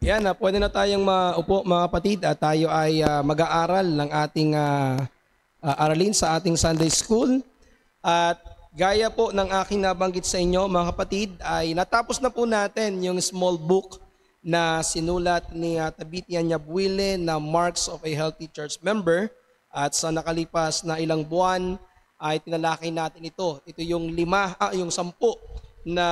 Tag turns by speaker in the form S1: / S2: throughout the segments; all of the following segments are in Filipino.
S1: Yan, pwede na tayong maupo mga kapatid at tayo ay mag-aaral ng ating aralin sa ating Sunday School. At gaya po ng aking nabanggit sa inyo mga kapatid ay natapos na po natin yung small book na sinulat ni Tabitha Nyabuile na Marks of a Healthy Church Member. At sa nakalipas na ilang buwan ay tinalakay natin ito. Ito yung 10 na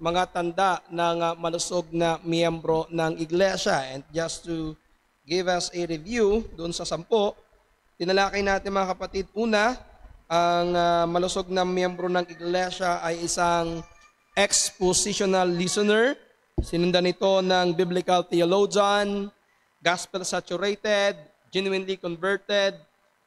S1: mga tanda ng malusog na miyembro ng iglesia. And just to give us a review doon sa 10, tinalakay natin mga kapatid. Una, ang malusog na miyembro ng iglesia ay isang expositional listener. Sinundan ito ng biblical theologian, gospel saturated, genuinely converted,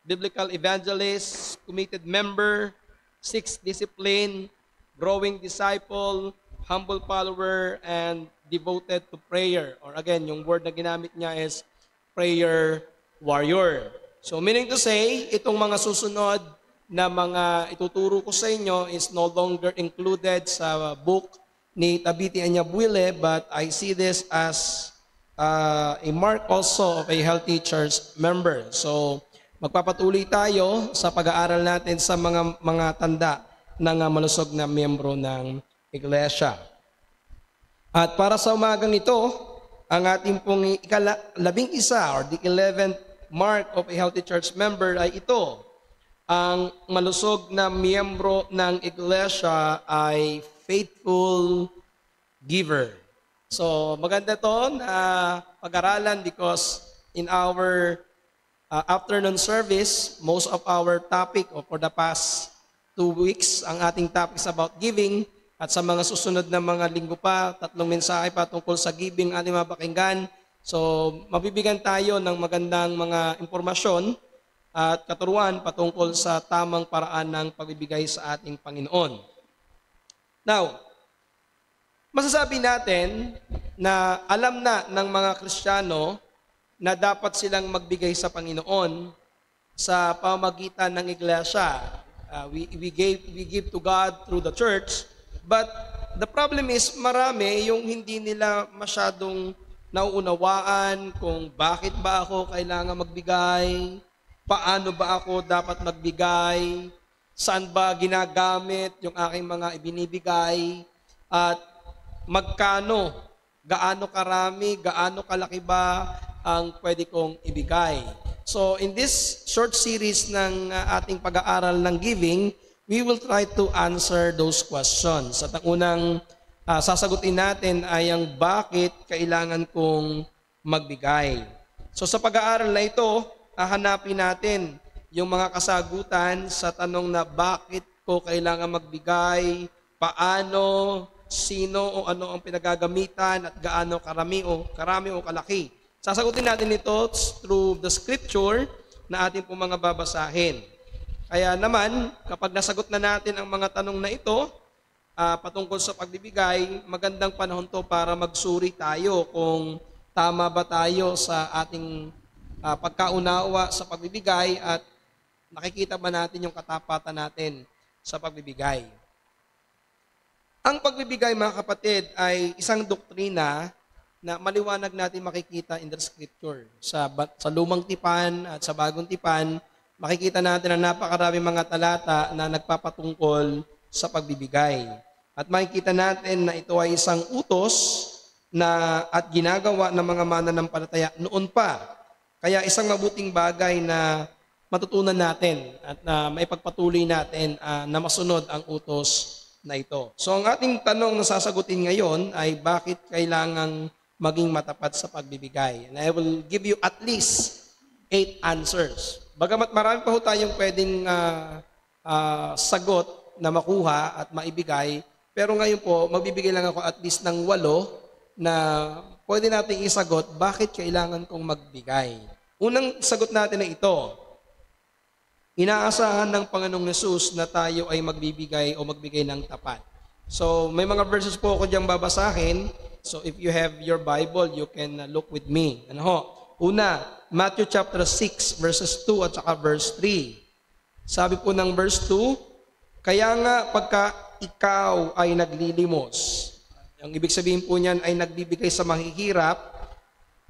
S1: biblical evangelist, committed member, 6 discipline, growing disciple, humble follower, and devoted to prayer. Or again, yung word na ginamit niya is prayer warrior. So meaning to say, itong mga susunod na mga ituturo ko sa inyo is no longer included sa book ni Tabitha Nyabuile, but I see this as a mark also of a healthy church member. So magpapatuloy tayo sa pag-aaral natin sa mga tanda ng malusog na miyembro ng iglesia. At para sa umagang ito, ang ating pong 11 or the 11th mark of a healthy church member ay ito. Ang malusog na miyembro ng iglesia ay faithful giver. So maganda to na pag-aralan because in our afternoon service, most of our topic or for the past 2 weeks, ang ating topic is about giving. At sa mga susunod na mga linggo pa, 3 mensahe pa tungkol sa giving ating mapakinggan. So, mabibigyan tayo ng magandang mga impormasyon at katuruan patungkol sa tamang paraan ng pagbibigay sa ating Panginoon. Now, masasabi natin na alam na ng mga Kristiyano na dapat silang magbigay sa Panginoon sa pamamagitan ng iglesia. We give to God through the church. But the problem is marami yung hindi nila masyadong nauunawaan kung bakit ba ako kailangan magbigay, paano ba ako dapat magbigay, saan ba ginagamit yung aking mga ibinibigay, at magkano, gaano karami, gaano kalaki ba ang pwede kong ibigay. So in this short series ng ating pag-aaral ng giving, we will try to answer those questions. At ang unang sasagutin natin ay ang bakit kailangan kong magbigay. So sa pag-aaral na ito, hahanapin natin yung mga kasagutan sa tanong na bakit ko kailangan magbigay, paano, sino o ano ang pinagagamitan at gaano karami o kalaki. Sasagutin natin ito through the scripture na ating pong mga babasahin. Kaya naman, kapag nasagot na natin ang mga tanong na ito, patungkol sa pagbibigay, magandang panahon to para magsuri tayo kung tama ba tayo sa ating pagkaunawa sa pagbibigay at nakikita ba natin yung katapatan natin sa pagbibigay. Ang pagbibigay, mga kapatid, ay isang doktrina na maliwanag natin makikita in the scripture. Sa lumang tipan at sa bagong tipan, makikita natin na napakarami mga talata na nagpapatungkol sa pagbibigay. At makikita natin na ito ay isang utos na at ginagawa ng mga mananampalataya noon pa. Kaya isang mabuting bagay na matutunan natin at na maipagpatuloy natin na masunod ang utos na ito. So ang ating tanong na sasagutin ngayon ay bakit kailangang maging matapat sa pagbibigay. And I will give you at least 8 answers. Bagamat marami pa ho tayong pwedeng sagot na makuha at maibigay, pero ngayon po, magbibigay lang ako at least ng 8 na pwede natin isagot bakit kailangan kong magbigay. Unang sagot natin na ito, inaasahan ng Panginoong Hesus na tayo ay magbibigay o magbigay ng tapat. So, may mga verses po ako diyang babasahin. So, if you have your Bible, you can look with me. Ano ho? Una, Matthew chapter 6, verses 2 at saka verse 3. Sabi po ng verse 2, kaya nga pagka ikaw ay naglilimos, Ang ibig sabihin po niyan ay nagbibigay sa mahihirap,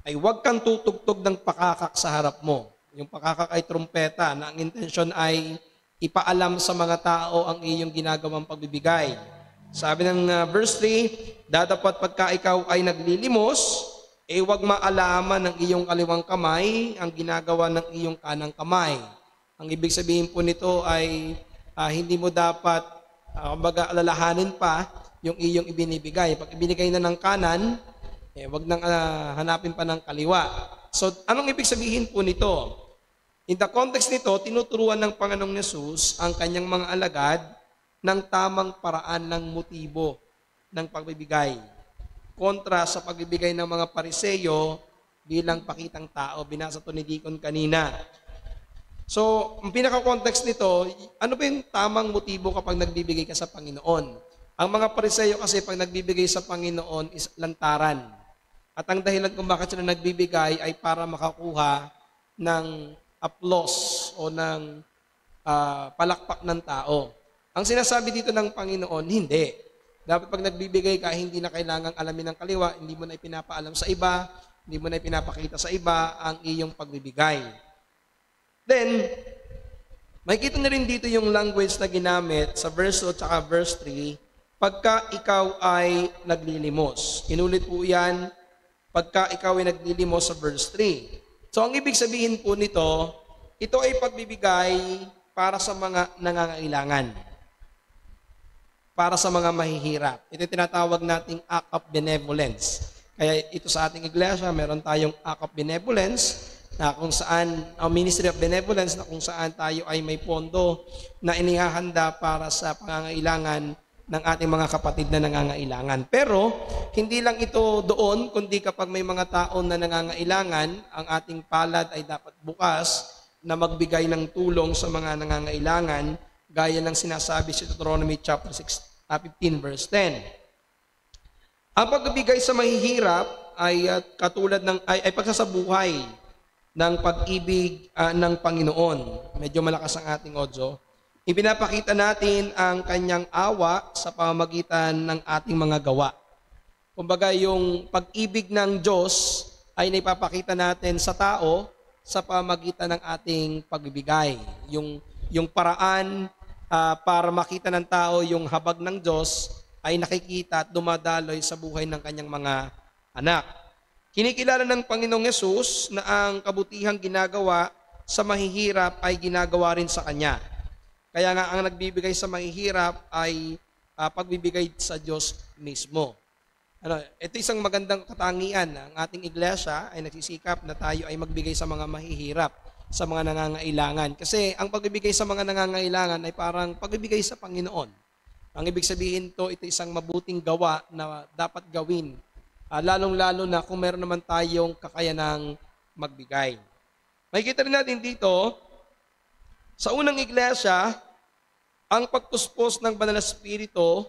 S1: ay huwag kang tutugtog ng pakakak sa harap mo. Yung pakakak ay trumpeta na ang intensyon ay ipaalam sa mga tao ang iyong ginagawang pagbibigay. Sabi ng verse 3, dadapat pagka ikaw ay naglilimos, huwag maalaman ng iyong kaliwang kamay ang ginagawa ng iyong kanang kamay. Ang ibig sabihin po nito ay hindi mo dapat kumbaga alalahanin pa yung iyong ibinibigay. Pag ibinigay na ng kanan, wag nang hanapin pa ng kaliwa. So, anong ibig sabihin po nito? In the context nito, tinuturuan ng Panginoong Yesus ang kanyang mga alagad ng tamang paraan ng motibo ng pagbibigay. Kontra sa pagbibigay ng mga Pariseyo bilang pakitang tao. Binasa to ni Deacon kanina. So, ang pinaka-context nito, ano ba yung tamang motibo kapag nagbibigay ka sa Panginoon? Ang mga Pariseyo kasi pag nagbibigay sa Panginoon is lantaran. At ang dahilan kung bakit sila nagbibigay ay para makakuha ng applause o ng palakpak ng tao. Ang sinasabi dito ng Panginoon, hindi. Dapat pag nagbibigay ka, hindi na kailangang alamin ng kaliwa, hindi mo na ipinapaalam sa iba, hindi mo na ipinapakita sa iba ang iyong pagbibigay. Then, makikita na rin dito yung language na ginamit sa verse 2 at verse 3, pagka ikaw ay naglilimos. Inulit po yan, pagka ikaw ay naglilimos sa verse 3. So, ang ibig sabihin po nito, ito ay pagbibigay para sa mga nangangailangan. Para sa mga mahihirap. Ito tinatawag nating act of benevolence. Kaya ito sa ating iglesia, meron tayong act of benevolence na kung saan, ang Ministry of Benevolence na kung saan tayo ay may pondo na inihahanda para sa pangangailangan ng ating mga kapatid na nangangailangan. Pero, hindi lang ito doon, kundi kapag may mga tao na nangangailangan, ang ating palad ay dapat bukas na magbigay ng tulong sa mga nangangailangan, gaya ng sinasabi sa Deuteronomy chapter 15 verse 10. Ang pagbibigay sa mahihirap ay katulad ng ay pagsasabuhay ng pag-ibig ng Panginoon. Medyo malakas ang ating audio. Ipinapakita natin ang kanyang awa sa pamamagitan ng ating mga gawa. Kumbaga, yung pag-ibig ng Diyos ay naipapakita natin sa tao sa pamamagitan ng ating pagbibigay. Yung paraan para makita ng tao yung habag ng Diyos ay nakikita at dumadaloy sa buhay ng kanyang mga anak. Kinikilala ng Panginoong Yesus na ang kabutihang ginagawa sa mahihirap ay ginagawa rin sa Kanya. Kaya nga ang nagbibigay sa mahihirap ay pagbibigay sa Diyos mismo. Ito isang magandang katangian. Ang ating iglesia ay nagsisikap na tayo ay magbigay sa mga mahihirap, sa mga nangangailangan. Kasi ang pagbibigay sa mga nangangailangan ay parang pagbibigay sa Panginoon. Ang ibig sabihin ito isang mabuting gawa na dapat gawin, lalong-lalo na kung meron naman tayong kakayanang magbigay. Makikita rin natin dito, sa unang iglesia, ang pagpuspos ng Banal na Espiritu,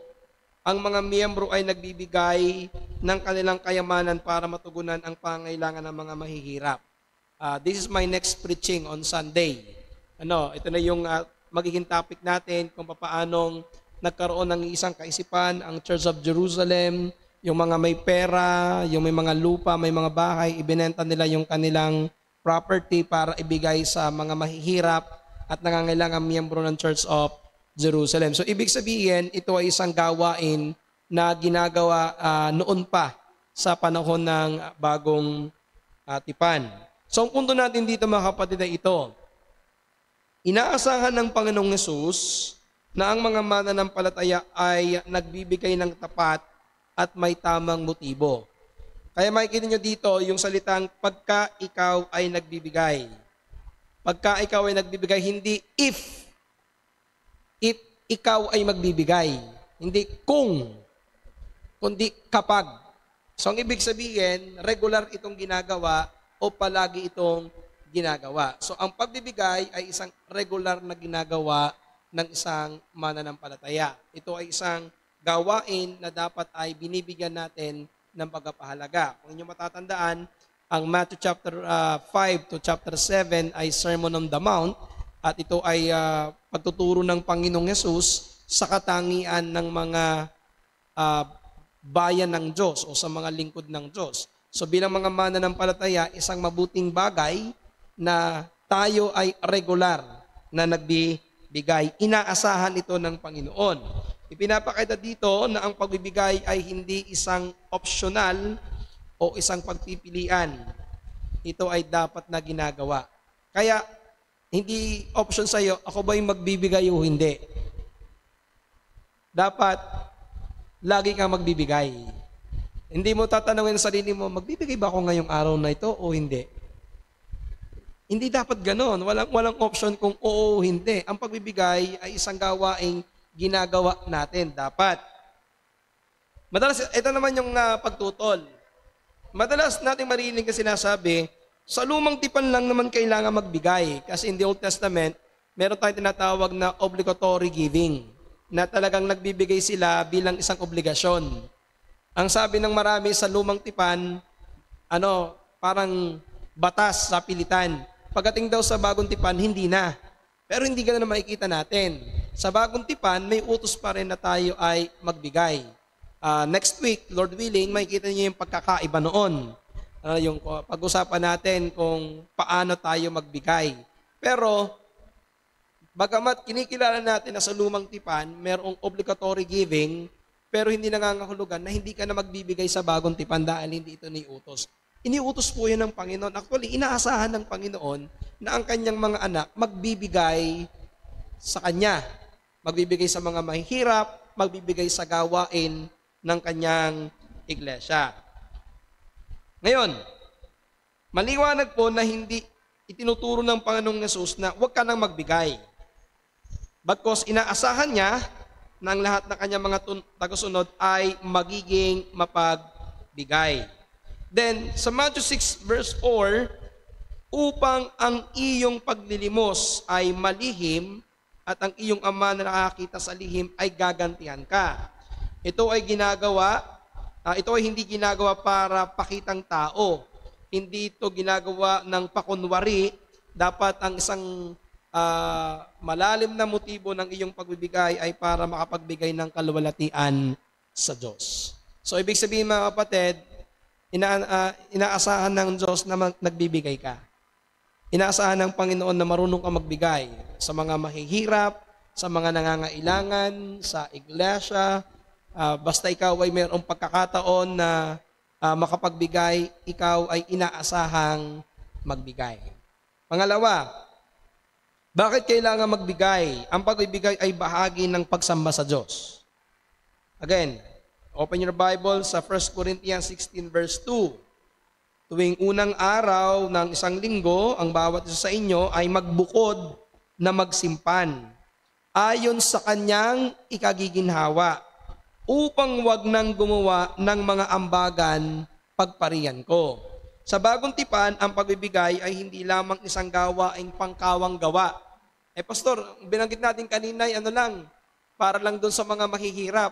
S1: ang mga miyembro ay nagbibigay ng kanilang kayamanan para matugunan ang pangailangan ng mga mahihirap. This is my next preaching on Sunday. Ito na yung magiging topic natin kung paanong nagkaroon ng isang kaisipan ang Church of Jerusalem, yung mga may pera, yung may mga lupa, may mga bahay, ibinenta nila yung kanilang property para ibigay sa mga mahihirap at nangangailangang miyembro ng Church of Jerusalem. So, ibig sabihin, ito ay isang gawain na ginagawa noon pa sa panahon ng bagong tipan. So, ang punto natin dito mga kapatid ay ito. Inaasahan ng Panginoong Yesus na ang mga mananampalataya ay nagbibigay ng tapat at may tamang motibo. Kaya makikita nyo dito yung salitang pagka ikaw ay nagbibigay. Pagka ikaw ay nagbibigay, hindi if ikaw ay magbibigay. Hindi kung, kundi kapag. So, ang ibig sabihin, regular itong ginagawa o palagi itong ginagawa. So, ang pagbibigay ay isang regular na ginagawa ng isang mananampalataya. Ito ay isang gawain na dapat ay binibigyan natin ng pagpapahalaga. Kung inyo matatandaan, ang Matthew chapter 5 to chapter 7 ay Sermon on the Mount at ito ay pagtuturo ng Panginoong Yesus sa katangian ng mga bayan ng Diyos o sa mga lingkod ng Diyos. So bilang mga mananampalataya, isang mabuting bagay na tayo ay regular na nagbibigay. Inaasahan ito ng Panginoon. Ipinapakita dito na ang pagbibigay ay hindi isang optional o isang pagpipilian. Ito ay dapat na ginagawa. Kaya, hindi option sa iyo, ako ba yung magbibigay o hindi? Dapat, lagi kang magbibigay. Hindi mo tatanungin sa sarili mo, magbibigay ba ako ngayong araw na ito o hindi? Hindi dapat ganon. Walang option kung oo o hindi. Ang pagbibigay ay isang gawaing ginagawa natin. Dapat. Madalas, ito naman yung pagtutol. Madalas natin marinig na sinasabi, sa lumang tipan lang naman kailangan magbigay. Kasi in the Old Testament, meron tayong tinatawag na obligatory giving, na talagang nagbibigay sila bilang isang obligasyon. Ang sabi ng marami sa lumang tipan, parang batas sa pilitan. Pagdating daw sa bagong tipan, hindi na. Pero hindi ganun na makikita natin. Sa bagong tipan, may utos pa rin na tayo ay magbigay. Next week, Lord willing, makikita niyo yung pagkakaiba noon. Yung pag-usapan natin kung paano tayo magbigay. Pero, bagamat kinikilala natin na sa lumang tipan, mayroong obligatory giving, pero hindi nangangahulugan na hindi ka na magbibigay sa bagong tipan dahil hindi ito niutos. Iniutos po yun ng Panginoon. Actually, inaasahan ng Panginoon na ang kanyang mga anak magbibigay sa Kanya. Magbibigay sa mga mahihirap, magbibigay sa gawain ng Kanyang iglesia. Ngayon, maliwanag po na hindi itinuturo ng Panginoong Yesus na huwag ka nang magbigay. Because inaasahan niya na ang lahat ng kanyang mga tagasunod ay magiging mapagbigay. Then, sa Matthew 6 verse 4, upang ang iyong paglilimos ay malihim at ang iyong ama na nakakita sa lihim ay gagantihan ka. Ito ay hindi ginagawa para pakitang tao. Hindi ito ginagawa ng pakunwari. Dapat ang isang malalim na motibo ng iyong pagbibigay ay para makapagbigay ng kaluwalhatian sa Diyos. So, ibig sabihin mga kapatid, inaasahan ng Diyos na nagbibigay ka. Inaasahan ng Panginoon na marunong ka magbigay sa mga mahihirap, sa mga nangangailangan, sa iglesia. Basta ikaw ay mayroong pagkakataon na makapagbigay, ikaw ay inaasahang magbigay. Pangalawa, bakit kailangan magbigay? Ang pagbibigay ay bahagi ng pagsamba sa Diyos. Again, open your Bible sa 1 Corinthians 16 verse 2. Tuwing unang araw ng isang linggo, ang bawat isa sa inyo ay magbukod na magsimpan ayon sa kanyang ikagiginhawa upang wag nang gumawa ng mga ambagan pagparian ko. Sa bagong tipan, ang pagbibigay ay hindi lamang isang gawaing pangkawang gawa. Pastor, binanggit natin kanina ay para lang doon sa mga mahihirap.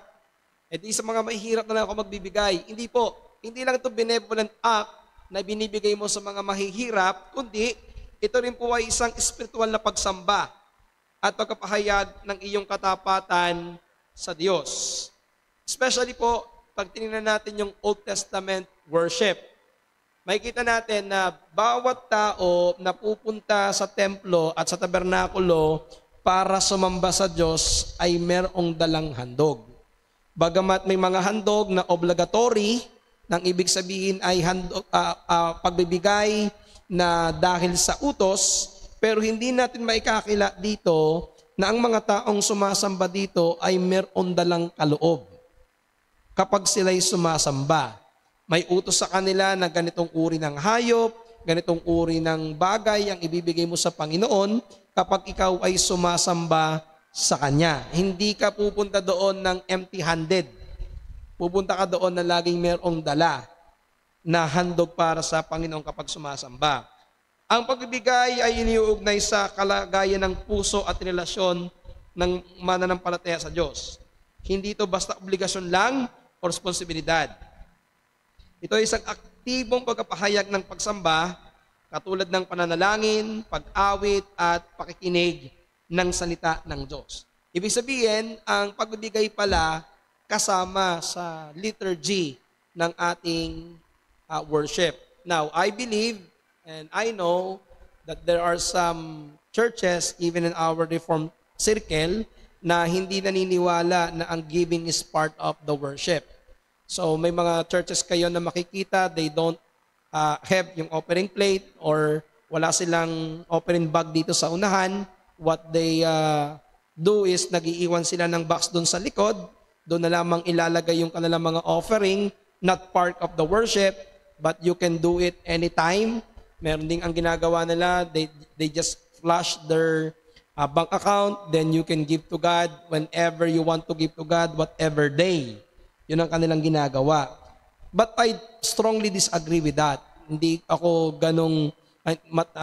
S1: Di sa mga mahihirap na lang ako magbibigay. Hindi po. Hindi lang ito benevolent act na binibigay mo sa mga mahihirap, kundi ito rin po ay isang espiritual na pagsamba at pagkapahayag ng iyong katapatan sa Diyos. Especially po, pag tinignan natin yung Old Testament worship, makikita natin na bawat tao na pupunta sa templo at sa tabernakulo para sumamba sa Diyos ay merong dalang handog. Bagamat may mga handog na obligatory, nang ibig sabihin ay pagbibigay na dahil sa utos, pero hindi natin maikakila dito na ang mga taong sumasamba dito ay meron dalang kaloob. Kapag sila'y sumasamba, may utos sa kanila na ganitong uri ng hayop, ganitong uri ng bagay ang ibibigay mo sa Panginoon kapag ikaw ay sumasamba sa Kanya. Hindi ka pupunta doon ng empty-handed. Pupunta ka doon na laging mayroong dala na handog para sa Panginoon kapag sumasamba. Ang pagbibigay ay iniuugnay sa kalagayan ng puso at relasyon ng mananampalataya sa Diyos. Hindi ito basta obligasyon lang o responsibilidad. Ito ay isang aktibong pagpapahayag ng pagsamba katulad ng pananalangin, pag-awit at pakikinig ng salita ng Diyos. Ibig sabihin, ang pagbibigay pala kasama sa liturgy ng ating worship. Now, I believe and I know that there are some churches, even in our Reformed circle, na hindi naniniwala na ang giving is part of the worship. So may mga churches kayo na makikita, they don't have yung offering plate or wala silang offering bag dito sa unahan. What they do is nagiiwan sila ng box doon sa likod, doon na lamang ilalagay yung kanilang mga offering, not part of the worship, but you can do it anytime. Meron ding ang ginagawa nila, they just flash their bank account, then you can give to God whenever you want to give to God, whatever day. Yun ang kanilang ginagawa. But I strongly disagree with that. Hindi ako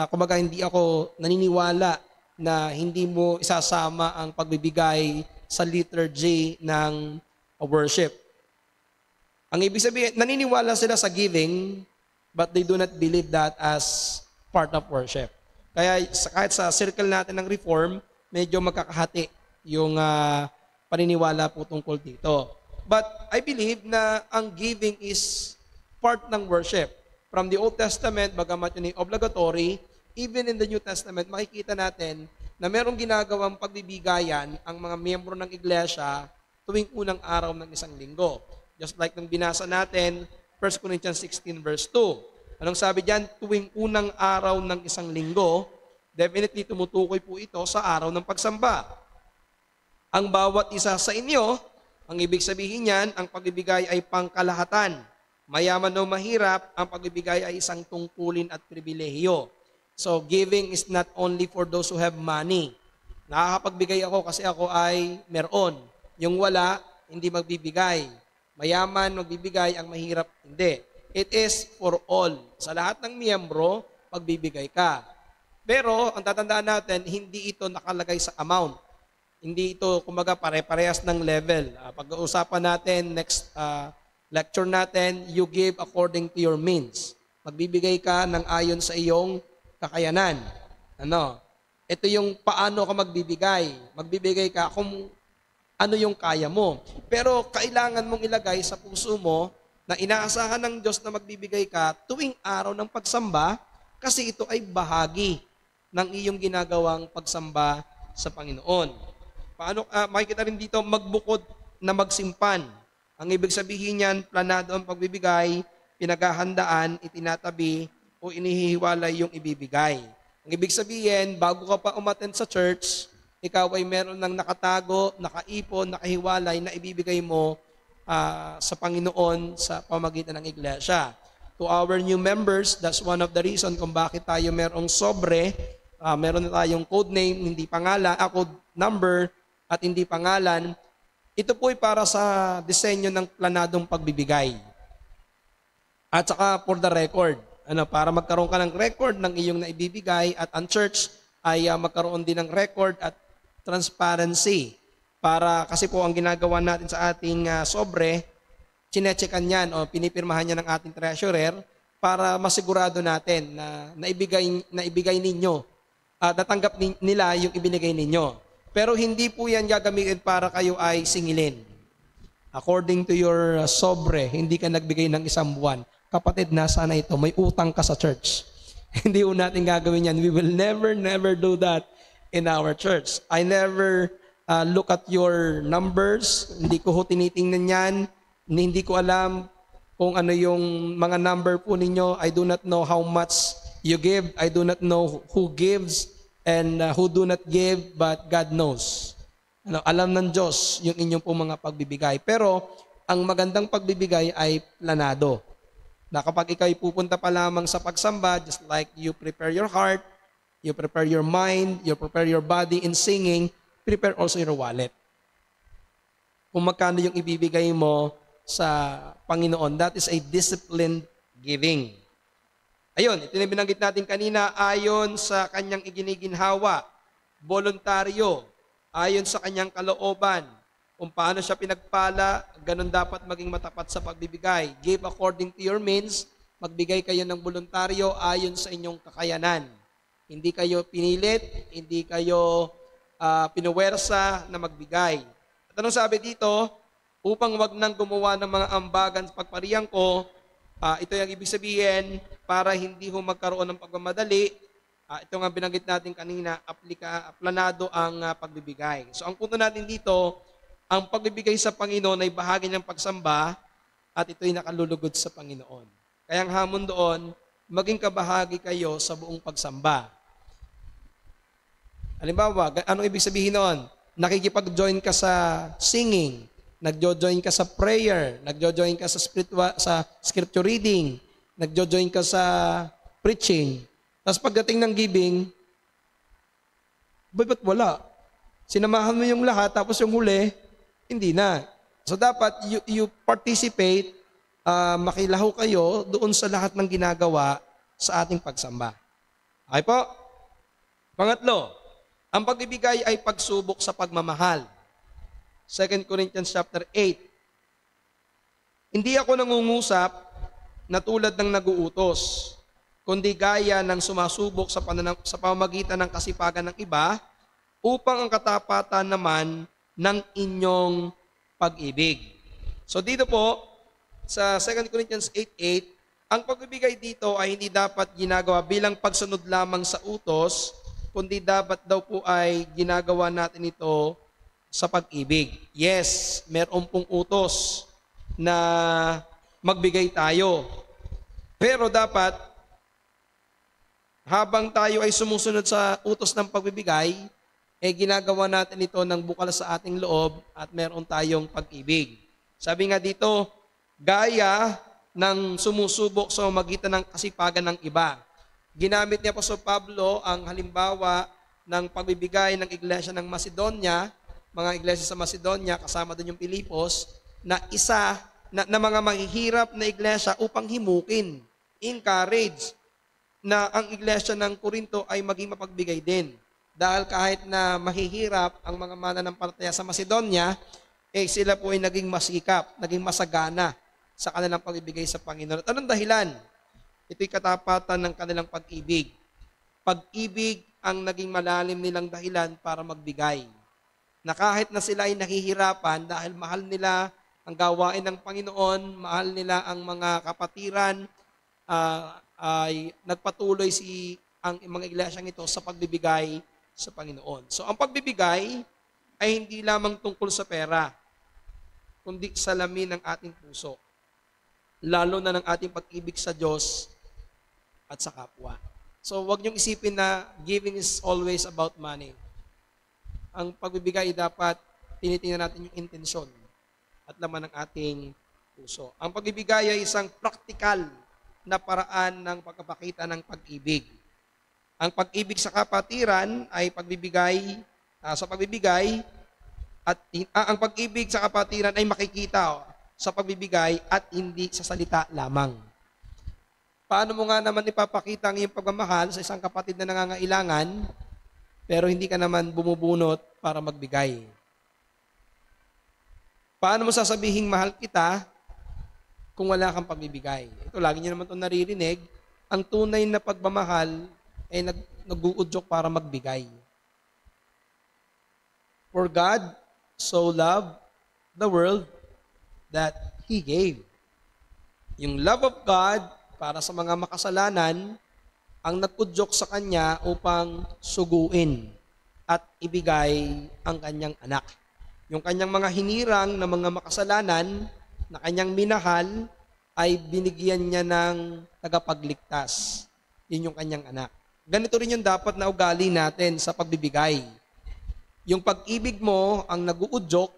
S1: kumbaga hindi ako naniniwala na hindi mo isasama ang pagbibigay sa liturgy ng worship. Ang ibig sabihin, naniniwala sila sa giving, but they do not believe that as part of worship. Kaya kahit sa circle natin ng Reform, medyo magkakahati yung paniniwala po tungkol dito. But I believe na ang giving is part ng worship. From the Old Testament, bagamat yun ay obligatory, even in the New Testament, makikita natin na merong ginagawang pagbibigayan ang mga miyembro ng iglesia tuwing unang araw ng isang linggo. Just like nung binasa natin, 1 Corinthians 16 verse 2. Anong sabi diyan? Tuwing unang araw ng isang linggo, definitely tumutukoy po ito sa araw ng pagsamba. Ang bawat isa sa inyo, ang ibig sabihin niyan, ang pagbibigay ay pangkalahatan. Mayaman o mahirap, ang pagbibigay ay isang tungkulin at pribilehiyo. So giving is not only for those who have money. Nakakapagbigay ako kasi ako ay meron. Yung wala, hindi magbibigay. Mayaman, magbibigay, ang mahirap, hindi. It is for all. Sa lahat ng miyembro, pagbibigay ka. Pero, ang tatandaan natin, hindi ito nakalagay sa amount. Hindi ito, kumaga, pare-parehas ng level. Pag-uusapan natin, next lecture natin, you give according to your means. Magbibigay ka ng ayon sa iyong kakayanan. Ito yung paano ka magbibigay. Magbibigay ka kung ano yung kaya mo. Pero kailangan mong ilagay sa puso mo na inaasahan ng Diyos na magbibigay ka tuwing araw ng pagsamba kasi ito ay bahagi ng iyong ginagawang pagsamba sa Panginoon. Paano, makikita rin dito, magbukod na magsimpan. Ang ibig sabihin niyan, planado ang pagbibigay, pinaghahandaan, itinatabi, o inihihiwalay yung ibibigay. Ang ibig sabihin, bago ka pa umattend sa church, ikaw ay meron ng nakatago, nakaipon, nakahiwalay na ibibigay mo sa Panginoon sa pamagitan ng iglesia. To our new members, that's one of the reason kung bakit tayo merong sobre, meron na tayong code name, hindi pangalan, code number, at hindi pangalan. Ito po ay para sa disenyo ng planadong pagbibigay. At saka for the record, para magkaroon ka ng record ng iyong naibibigay at ang church ay magkaroon din ng record at transparency. Para kasi po ang ginagawa natin sa ating sobre, chinecheckan yan o pinipirmahan yan ng ating treasurer para masigurado natin na naibigay ninyo at natanggap nila yung ibinigay ninyo. Pero hindi po yan gagamitin para kayo ay singilin. According to your sobre, hindi ka nagbigay ng isang buwan. Kapatid, nasa na ito? May utang ka sa church. Hindi po natin gagawin yan. We will never do that in our church. I never look at your numbers. Hindi ko tinitingnan yan. Hindi ko alam kung ano yung mga number po ninyo. I do not know how much you give. I do not know who gives and who do not give, but God knows. Alam ng Diyos yung inyong po mga pagbibigay. Pero ang magandang pagbibigay ay planado. Na kapag ikaw pupunta pa lamang sa pagsamba, just like you prepare your heart, you prepare your mind, you prepare your body in singing, prepare also your wallet. Kung magkano yung ibibigay mo sa Panginoon, that is a disciplined giving. Ayun, ito na binanggit natin kanina, ayon sa kanyang iginiginhawa, voluntaryo, ayon sa kanyang kalooban, kung paano siya pinagpala, ganun dapat maging matapat sa pagbibigay. Give according to your means, magbigay kayo ng voluntaryo ayon sa inyong kakayanan. Hindi kayo pinilit, hindi kayo pinuwersa na magbigay. At anong sabi dito? upang wag nang gumawa ng mga ambagan sa pagpariang ko. Ito yung ibig sabihin, para hindi ho magkaroon ng pagmamadali. Ito nga binanggit natin kanina, planado ang pagbibigay. So ang punto natin dito, ang pagbibigay sa Panginoon ay bahagi ng pagsamba at ito'y nakalulugod sa Panginoon. Kaya ang hamon doon, maging kabahagi kayo sa buong pagsamba. Halimbawa, anong ibig sabihin noon? Nakikipag-join ka sa singing, nagjo-join ka sa prayer, nagjo-join ka sa scripture reading, nagjo-join ka sa preaching. Tapos pagdating ng giving, ba't wala? Sinamahan mo yung lahat, tapos yung huli, hindi na. So dapat you participate, makilaho kayo doon sa lahat ng ginagawa sa ating pagsamba. Okay po? Pangatlo, ang pagbibigay ay pagsubok sa pagmamahal. 2 Corinthians chapter 8. Hindi ako nangungusap na tulad ng naguutos, kundi gaya ng sumasubok sa pamamagitan ng kasipagan ng iba, upang ang katapatan naman ng inyong pag-ibig. So dito po, sa 2 Corinthians 8:8, ang pagbibigay dito ay hindi dapat ginagawa bilang pagsunod lamang sa utos, kundi dapat daw po ay ginagawa natin ito sa pag-ibig. Yes, meron pong utos na magbigay tayo. Pero dapat, habang tayo ay sumusunod sa utos ng pagbibigay, ginagawa natin ito ng bukal sa ating loob at meron tayong pag-ibig. Sabi nga dito, gaya ng sumusubok sa magitan ng kasipagan ng iba. Ginamit ni Apostol Pablo ang halimbawa ng pagbibigay ng iglesia ng Macedonia, mga iglesia sa Macedonia, kasama doon yung Pilipos, na mga mahihirap na iglesia upang himukin, encourage, na ang iglesia ng Corinto ay maging mapagbigay din. Dahil kahit na mahihirap ang mga mananampalataya sa Macedonia, sila po ay naging masikap, naging masagana sa kanilang pagbibigay sa Panginoon. At anong dahilan? Ito'y katapatan ng kanilang pag-ibig. Pag-ibig ang naging malalim nilang dahilan para magbigay. Na kahit na sila ay nahihirapan dahil mahal nila ang gawain ng Panginoon, mahal nila ang mga kapatiran, ay nagpatuloy ang mga iglesyang ito sa pagbibigay sa Panginoon. So ang pagbibigay ay hindi lamang tungkol sa pera, kundi sa lamin ng ating puso, lalo na ng ating pag-ibig sa Diyos at sa kapwa. So huwag niyong isipin na giving is always about money. Ang pagbibigay dapat tinitingnan natin yung intensyon at laman ng ating puso. Ang pagbibigay ay isang praktikal na paraan ng pagpapakita ng pag-ibig. Ang pag-ibig sa kapatiran ay pagbibigay sa pagbibigay at ang pag-ibig sa kapatiran ay makikita sa pagbibigay at hindi sa salita lamang. Paano mo nga naman ipapakita ang iyong pagmamahal sa isang kapatid na nangangailangan pero hindi ka naman bumubunot para magbigay? Paano mo sasabihing mahal kita kung wala kang pagbibigay? Ito, lagi niyo naman itong naririnig. Ang tunay na pagmamahal ay nag-uudyok para magbigay. For God so loved the world that He gave. Yung love of God para sa mga makasalanan ang nag-udyok sa Kanya upang suguin at ibigay ang Kanyang anak. Yung Kanyang mga hinirang na mga makasalanan na Kanyang minahal ay binigyan niya ng tagapagligtas. Yun yung Kanyang anak. Ganito rin yung dapat na ugali natin sa pagbibigay. Yung pag-ibig mo ang nag-uudyok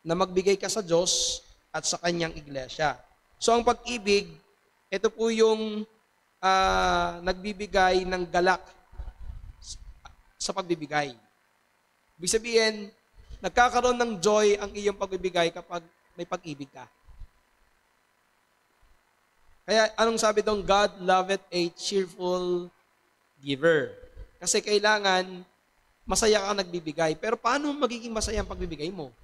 S1: na magbigay ka sa Diyos at sa Kanyang iglesia. So ang pag-ibig, ito po yung nagbibigay ng galak sa pagbibigay. Ibig sabihin, nagkakaroon ng joy ang iyong pagbibigay kapag may pag-ibig ka. Kaya anong sabi doon? God loveth a cheerful giver. Kasi kailangan masaya ka nagbibigay. Pero paano magiging masaya ang pagbibigay mo?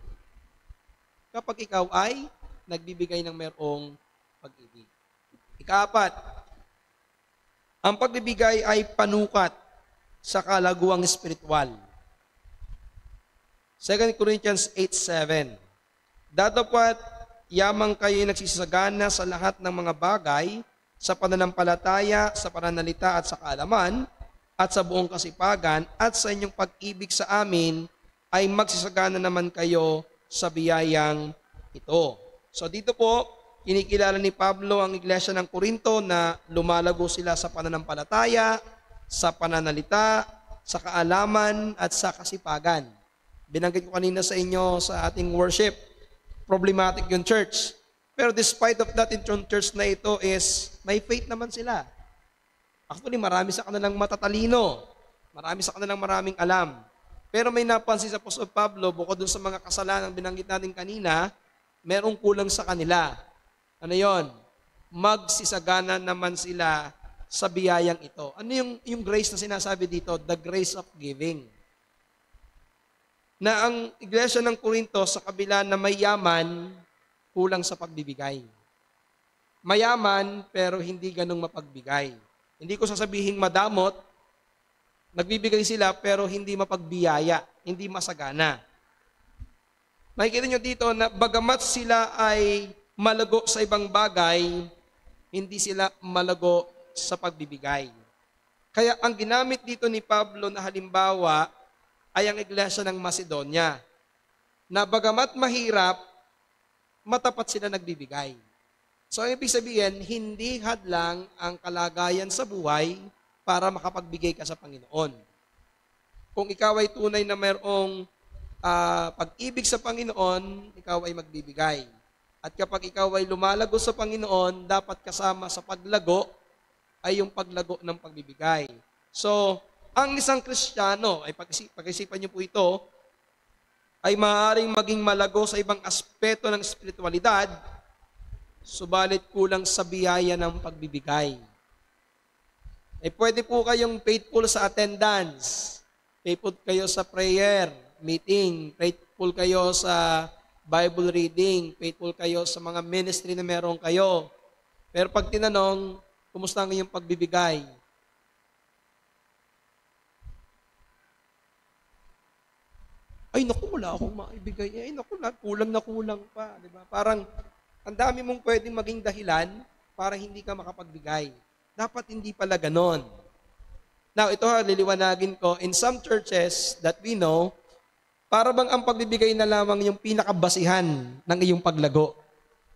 S1: Kapag ikaw ay nagbibigay ng mayroong pag-ibig. Ika-4, ang pagbibigay ay panukat sa kalaguang espiritual. 2 Corinthians 8:7. Datapwat yamang kayo nagsisagana sa lahat ng mga bagay, sa pananampalataya, sa pananalita at sa kaalaman, at sa buong kasipagan, at sa inyong pag-ibig sa amin, ay magsisagana naman kayo sa biyayang ito. So dito po, kinikilala ni Pablo ang iglesia ng Corinto na lumalago sila sa pananampalataya, sa pananalita, sa kaalaman, at sa kasipagan. Binanggit ko kanina sa inyo sa ating worship, problematic yung church. Pero despite of that, yung church na ito is, may faith naman sila. Actually, marami sa kanilang matatalino. Marami sa kanilang maraming alam. Pero may napansin sa Apostol Pablo, bukod dun sa mga kasalanan binanggit natin kanina, merong kulang sa kanila. Ano yon? Magsisagana naman sila sa biyayang ito. Ano yung grace na sinasabi dito? The grace of giving. Na ang iglesia ng Corinto sa kabila na may yaman, kulang sa pagbibigay. Mayaman pero hindi ganong mapagbigay. Hindi ko sasabihin madamot, nagbibigay sila pero hindi mapagbiyaya, hindi masagana. Nakikita nyo dito na bagamat sila ay malago sa ibang bagay, hindi sila malago sa pagbibigay. Kaya ang ginamit dito ni Pablo na halimbawa ay ang iglesia ng Macedonia, na bagamat mahirap, matapat sila nagbibigay. So, ang ibig sabihin, hindi hadlang ang kalagayan sa buhay para makapagbigay ka sa Panginoon. Kung ikaw ay tunay na mayroong pag-ibig sa Panginoon, ikaw ay magbibigay. At kapag ikaw ay lumalago sa Panginoon, dapat kasama sa paglago ay yung paglago ng pagbibigay. So, ang isang Kristiyano, ay pag-isipan niyo po ito, ay maaaring maging malago sa ibang aspeto ng espiritualidad, subalit kulang sa biyaya ng pagbibigay. Ay pwede po kayong faithful sa attendance, faithful kayo sa prayer, meeting, faithful kayo sa Bible reading, faithful kayo sa mga ministry na meron kayo. Pero pag tinanong, kumusta ang iyong pagbibigay? Ay naku, wala akong maibigay. Ay naku, kulang pa. Diba? Parang, ang dami mong pwedeng maging dahilan para hindi ka makapagbigay. Dapat hindi pala ganon. Now, ito liliwanagin ko. In some churches that we know, para bang ang pagbibigay na lamang yung pinakabasihan ng iyong paglago.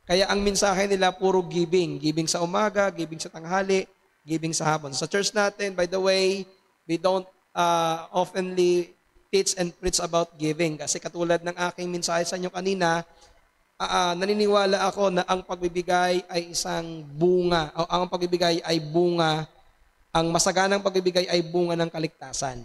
S1: Kaya ang mensahe nila puro giving. Giving sa umaga, giving sa tanghali, giving sa hapon. Sa church natin, by the way, we don't oftenly teach and preach about giving. Kasi katulad ng aking mensahe sa inyo kanina, naniniwala ako na ang pagbibigay ay isang bunga, o ang pagbibigay ay bunga, ang masaganang pagbibigay ay bunga ng kaligtasan.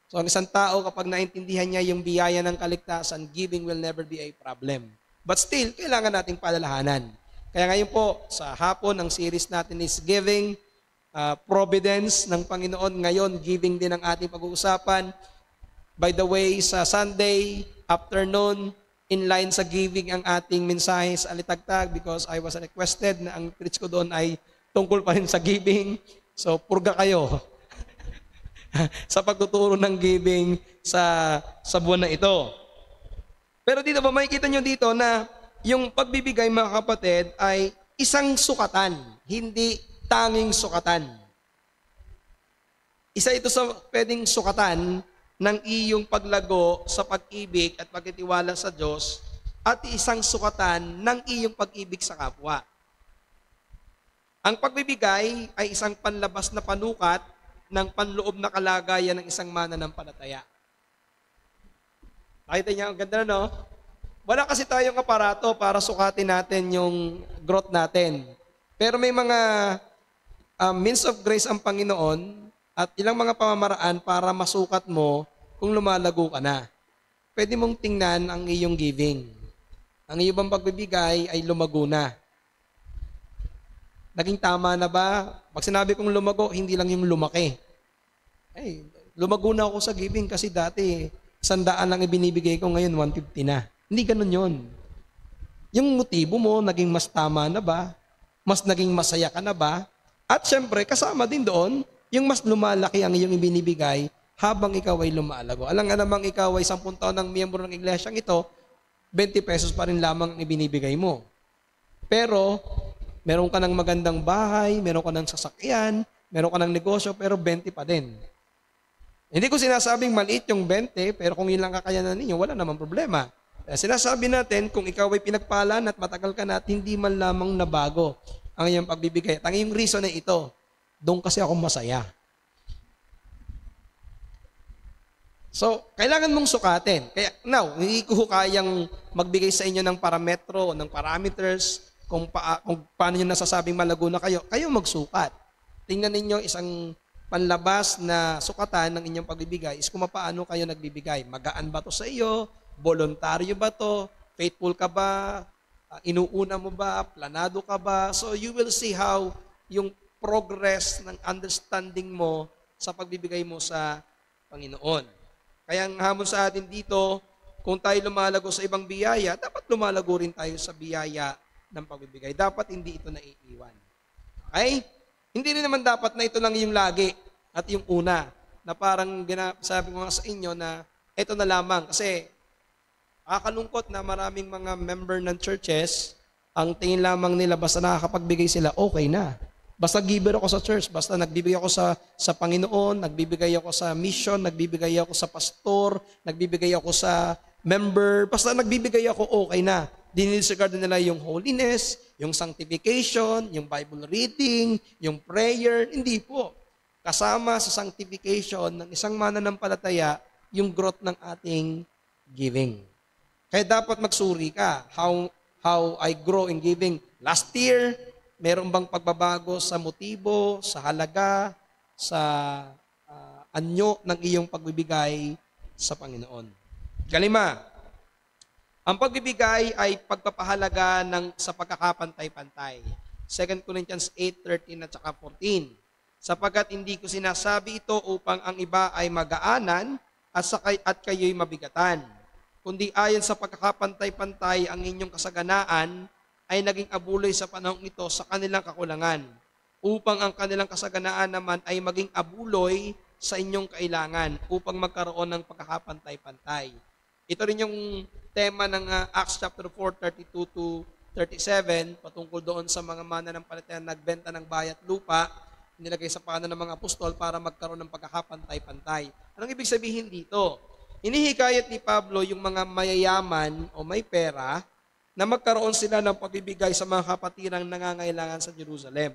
S1: So ang isang tao kapag naintindihan niya yung biyaya ng kaligtasan, giving will never be a problem. But still, kailangan nating palalahanan. Kaya ngayon po, sa hapon, ang series natin is Giving, Providence ng Panginoon. Ngayon, giving din ang ating pag-uusapan. By the way, sa Sunday afternoon, in line sa giving ang ating mensahe sa Alitagtag because I was requested na ang preach ko doon ay tungkol pa rin sa giving. So, purga kayo sa pagtuturo ng giving sa buwan na ito. Pero dito ba, makikita nyo dito na yung pagbibigay, mga kapatid, ay isang sukatan, hindi tanging sukatan. Isa ito sa pwedeng sukatan ng iyong paglago sa pag-ibig at pagtitiwala sa Diyos at isang sukatan ng iyong pag-ibig sa kapwa. Ang pagbibigay ay isang panlabas na panukat ng panloob na kalagayan ng isang mananampalataya. Nakita niyo, ang ganda na, no? Wala kasi tayong aparato para sukatin natin yung growth natin. Pero may mga means of grace ang Panginoon at ilang mga pamamaraan para masukat mo kung lumalago ka na. Pwede mong tingnan ang iyong giving. Ang iyong pagbibigay ay lumago na. Naging tama na ba? Pag sinabi kong lumago, hindi lang yung lumaki. Ay, lumago na ako sa giving kasi dati 100 lang ibinibigay ko, ngayon 150 na. Hindi ganun yun. Yung motibo mo, naging mas tama na ba? Mas naging masaya ka na ba? At syempre, kasama din doon, yung mas lumalaki ang iyong ibinibigay habang ikaw ay lumalago. Alam nga namang ikaw ay 10 taon ng miyembro ng iglesyang ito, 20 pesos pa rin lamang ang ibinibigay mo. Pero, meron ka ng magandang bahay, meron ka ng sasakyan, meron ka ng negosyo, pero 20 pa din. Hindi ko sinasabing maliit yung 20, pero kung yun lang kakayanan ninyo, wala namang problema. Sinasabi natin, kung ikaw ay pinagpalan at matagal ka na at hindi man lamang nabago ang iyong pagbibigay. At ang iyong reason na ito, doon kasi ako masaya. So, kailangan mong sukatin. Kaya, now, hindi ko kayang magbigay sa inyo ng parametro, ng parameters, kung paano nyo nasasabing malago na kayo. Kayo magsukat. Tingnan ninyo isang panlabas na sukatan ng inyong pagbibigay is kung paano kayo nagbibigay. Magaan ba to sa iyo? Voluntaryo ba to? Faithful ka ba? Inuuna mo ba? Planado ka ba? So, you will see how yung progress ng understanding mo sa pagbibigay mo sa Panginoon. Kaya ang hamon sa atin dito, kung tayo lumalago sa ibang biyaya, dapat lumalago rin tayo sa biyaya ng pagbibigay. Dapat hindi ito naiiwan. Okay? Hindi rin naman dapat na ito lang yung lagi at yung una. Na parang sabi ko nga sa inyo na ito na lamang. Kasi kakalungkot na maraming mga member ng churches, ang tingin lamang nila basta nakakapagbigay sila, okay na. Basta giver ako sa church, basta nagbibigay ako sa Panginoon, nagbibigay ako sa mission, nagbibigay ako sa pastor, nagbibigay ako sa member, basta nagbibigay ako, okay na. Dinisregard nila yung holiness, yung sanctification, yung Bible reading, yung prayer, hindi po. Kasama sa sanctification ng isang mananampalataya, yung growth ng ating giving. Kaya dapat magsuri ka, how I grow in giving. Last year, meron bang pagbabago sa motibo, sa halaga, sa anyo ng iyong pagbibigay sa Panginoon? Kalima, ang pagbibigay ay pagpapahalaga sa pagkakapantay-pantay. 2 Corinthians 8:13 at saka 14. Sapagkat hindi ko sinasabi ito upang ang iba ay magaanan at kayo'y mabigatan, kundi ayon sa pagkakapantay-pantay ang inyong kasaganaan ay naging abuloy sa panahong ito sa kanilang kakulangan, upang ang kanilang kasaganaan naman ay maging abuloy sa inyong kailangan, upang magkaroon ng pagkakapantay-pantay. Ito rin yung tema ng Acts chapter 4:32 to 37, patungkol doon sa mga mananampalataya na nagbenta ng bayat lupa, nilagay sa paanan ng mga apostol para magkaroon ng pagkakapantay-pantay. Anong ibig sabihin dito? Inihikayat ni Pablo yung mga mayayaman o may pera na magkaroon sila ng pagbibigay sa mga kapatirang nangangailangan sa Jerusalem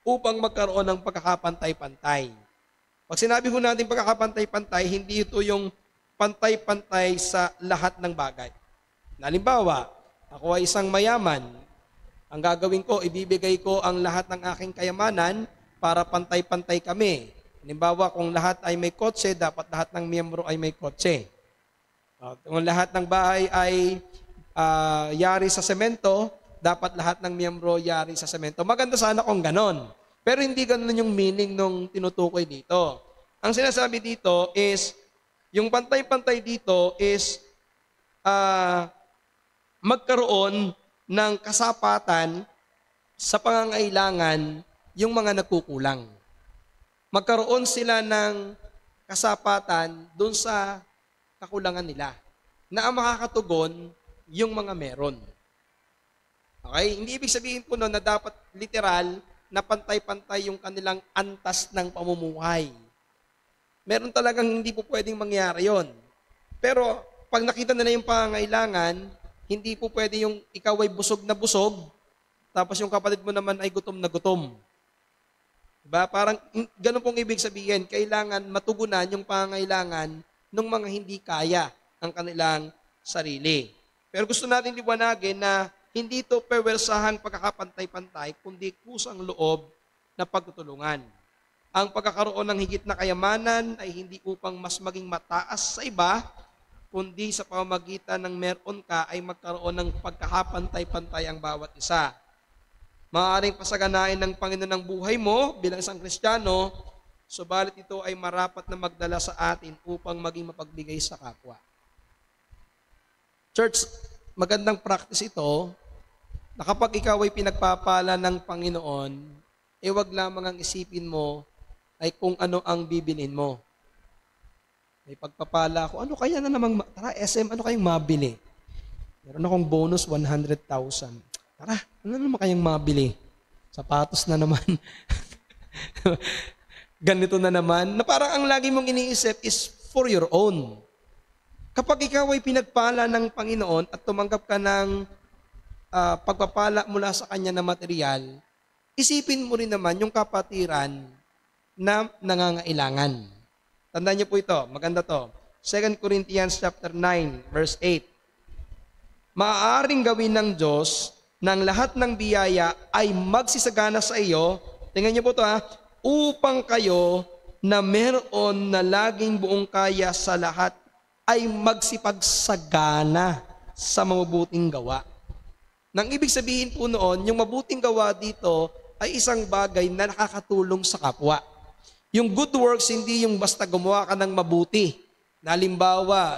S1: upang magkaroon ng pagkakapantay-pantay. Pag sinabi ko natin pagkakapantay-pantay, hindi ito yung pantay-pantay sa lahat ng bagay. Halimbawa, ako ay isang mayaman. Ang gagawin ko, ibibigay ko ang lahat ng aking kayamanan para pantay-pantay kami. Halimbawa, kung lahat ay may kotse, dapat lahat ng miyembro ay may kotse. Kung lahat ng bahay ay yari sa semento, dapat lahat ng miyembro yari sa semento. Maganda sana kung ganon. Pero hindi ganon yung meaning nung tinutukoy dito. Ang sinasabi dito is, yung pantay-pantay dito is magkaroon ng kasapatan sa pangangailangan yung mga nagkukulang. Magkaroon sila ng kasapatan doon sa kakulangan nila na ang makakatugon yung mga meron. Okay? Hindi ibig sabihin po na dapat literal na pantay-pantay yung kanilang antas ng pamumuhay. Meron talagang hindi po pwedeng mangyari yon. Pero pag nakita nila yung pangangailangan, hindi po pwede yung ikaw ay busog na busog, tapos yung kapatid mo naman ay gutom na gutom. Diba? Parang ganun pong ibig sabihin, kailangan matugunan yung pangangailangan ng mga hindi kaya ang kanilang sarili. Pero gusto natin liwanagin na hindi ito perwersahan pagkakapantay-pantay, kundi kusang loob na pagtutulungan. Ang pagkakaroon ng higit na kayamanan ay hindi upang mas maging mataas sa iba, kundi sa pamamagitan ng meron ka ay magkaroon ng pagkakapantay-pantay ang bawat isa. Maaaring pasaganain ng Panginoon ang buhay mo bilang isang Kristiyano, subalit ito ay marapat na magdala sa atin upang maging mapagbigay sa kapwa. Church, magandang practice ito na kapag ikaw ay pinagpapala ng Panginoon, wag lamang ang isipin mo ay kung ano ang bibilin mo. May pagpapala ako, ano kaya na namang, tara SM, ano kayong mabili? Meron akong bonus 100,000. Tara, ano naman kayang mabili? Sapatos na naman. Ganito na naman. Na parang ang lagi mong iniisip is for your own. Kapag ikaw ay pinagpala ng Panginoon at tumanggap ka ng pagpapala mula sa Kanya na material, isipin mo rin naman yung kapatiran na nangangailangan. Tandaan niyo po ito, maganda to. 2 Corinthians chapter 9, verse 8. Maaaring gawin ng Diyos ng lahat ng biyaya ay magsisagana sa iyo, tingnan niyo po ito upang kayo na meron na laging buong kaya sa lahat ay magsipagsagana sa mabubuting gawa. Nang ibig sabihin po noon, yung mabuting gawa dito ay isang bagay na nakakatulong sa kapwa. Yung good works, hindi yung basta gumawa ka ng mabuti. Halimbawa,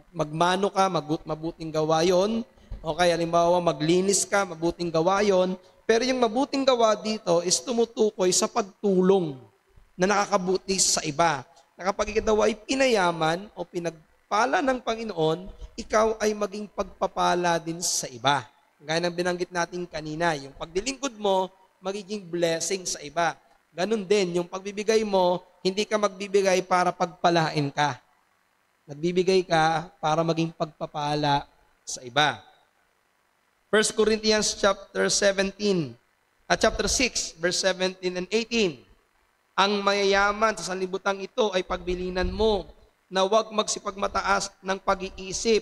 S1: magmano ka, mabuting gawa yon. O kaya halimbawa, maglinis ka, mabuting gawa yon. Pero yung mabuting gawa dito is tumutukoy sa pagtulong na nakakabuti sa iba. Na kapag ikaw ay pinayaman o pinagpala ng Panginoon, ikaw ay maging pagpapala din sa iba. Gaya ng binanggit natin kanina, yung pagdilingkod mo, magiging blessing sa iba. Ganon din, yung pagbibigay mo, hindi ka magbibigay para pagpalain ka. Nagbibigay ka para maging pagpapala sa iba. 1 Corinthians chapter 6, verse 17 and 18. Ang mayayaman sa sanlibutan ito ay pagbilinan mo na huwag magsipagmataas ng pag-iisip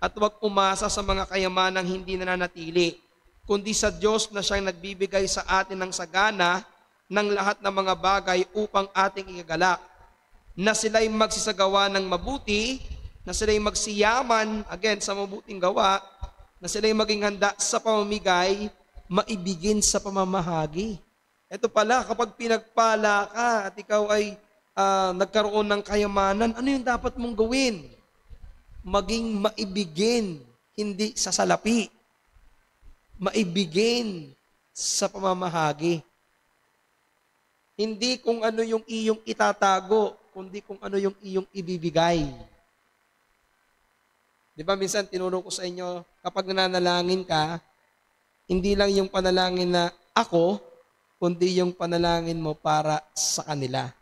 S1: at huwag umasa sa mga kayamanang hindi nananatili, kundi sa Diyos na siyang nagbibigay sa atin ng sagana ng lahat ng mga bagay upang ating igagalak, na sila'y magsisagawa ng mabuti, na sila'y magsiyaman, again, sa mabuting gawa, na sila'y maging handa sa pamamigay, maibigin sa pamamahagi. Ito pala, kapag pinagpala ka at ikaw ay nagkaroon ng kayamanan, ano yung dapat mong gawin? Maging maibigin, hindi sa salapi. Maibigin sa pamamahagi. Hindi kung ano yung iyong itatago, kundi kung ano yung iyong ibibigay. Di ba minsan tinuro ko sa inyo, kapag nananalangin ka, hindi lang yung panalangin na ako, kundi yung panalangin mo para sa kanila.